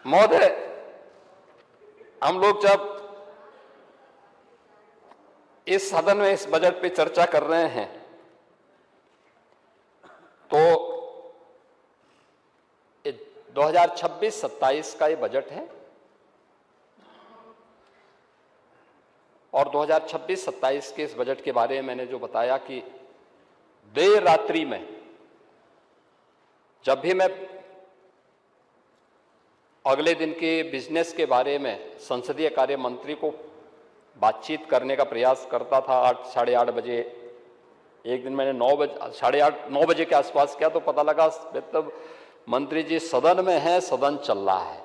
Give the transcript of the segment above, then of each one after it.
महोदय, हम लोग जब इस सदन में इस बजट पे चर्चा कर रहे हैं तो 2026-27 का ये बजट है और 2026-27 के इस बजट के बारे में मैंने जो बताया कि देर रात्रि में जब भी मैं अगले दिन के बिजनेस के बारे में संसदीय कार्य मंत्री को बातचीत करने का प्रयास करता था 8 साढ़े 8 बजे, एक दिन मैंने 9 बजे के आसपास किया तो पता लगा मतलब मंत्री जी सदन में हैं, सदन चल रहा है।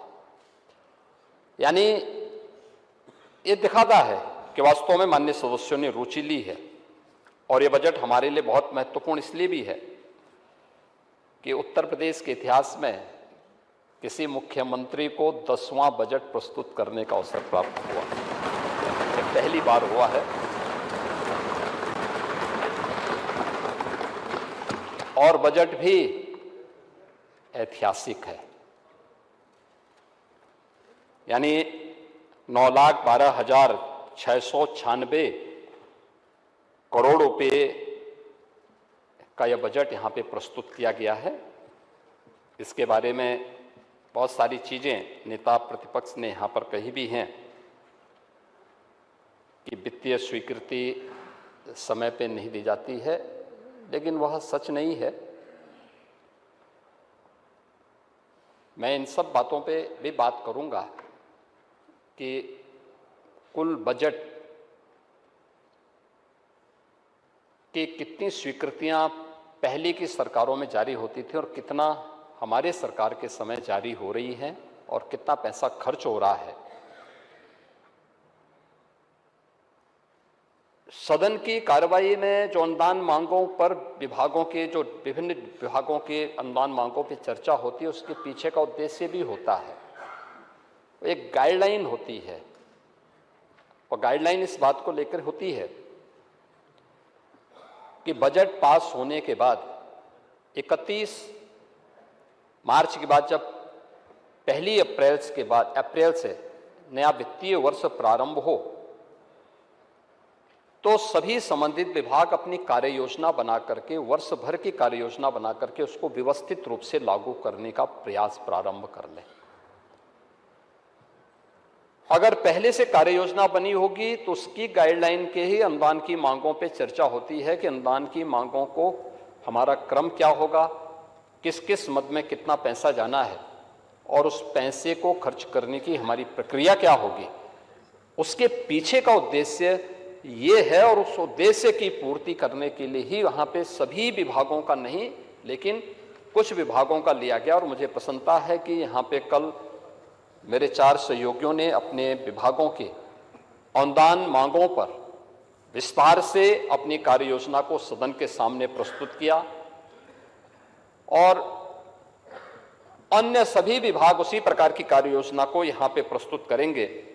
यानी ये दिखाता है कि वास्तव में माननीय सदस्यों ने रुचि ली है और ये बजट हमारे लिए बहुत महत्वपूर्ण इसलिए भी है कि उत्तर प्रदेश के इतिहास में किसी मुख्यमंत्री को 10वां बजट प्रस्तुत करने का अवसर प्राप्त हुआ, ये पहली बार हुआ है। और बजट भी ऐतिहासिक है, यानी 9,12,696 करोड़ रुपए का यह बजट यहां पे प्रस्तुत किया गया है। इसके बारे में बहुत सारी चीजें नेता प्रतिपक्ष ने यहां पर कही भी हैं कि वित्तीय स्वीकृति समय पे नहीं दी जाती है, लेकिन वह सच नहीं है। मैं इन सब बातों पे भी बात करूंगा कि कुल बजट की कितनी स्वीकृतियां पहले की सरकारों में जारी होती थी और कितना हमारे सरकार के समय जारी हो रही है और कितना पैसा खर्च हो रहा है। सदन की कार्रवाई में जो अनुदान मांगों पर विभागों के जो विभिन्न विभागों के अनुदान मांगों पर चर्चा होती है, उसके पीछे का उद्देश्य भी होता है, एक गाइडलाइन होती है और गाइडलाइन इस बात को लेकर होती है कि बजट पास होने के बाद 31 मार्च के बाद जब पहली अप्रैल से नया वित्तीय वर्ष प्रारंभ हो तो सभी संबंधित विभाग अपनी कार्य योजना बना करके, वर्ष भर की कार्य योजना बना करके उसको व्यवस्थित रूप से लागू करने का प्रयास प्रारंभ कर लें। अगर पहले से कार्य योजना बनी होगी तो उसकी गाइडलाइन के ही अनुदान की मांगों पे चर्चा होती है कि अनुदान की मांगों को हमारा क्रम क्या होगा, किस किस मद में कितना पैसा जाना है और उस पैसे को खर्च करने की हमारी प्रक्रिया क्या होगी। उसके पीछे का उद्देश्य ये है और उस उद्देश्य की पूर्ति करने के लिए ही वहां पे सभी विभागों का नहीं लेकिन कुछ विभागों का लिया गया। और मुझे प्रसन्नता है कि यहाँ पे कल मेरे 4 सहयोगियों ने अपने विभागों के अनुदान मांगों पर विस्तार से अपनी कार्य योजना को सदन के सामने प्रस्तुत किया और अन्य सभी विभाग उसी प्रकार की कार्य योजना को यहाँ पे प्रस्तुत करेंगे।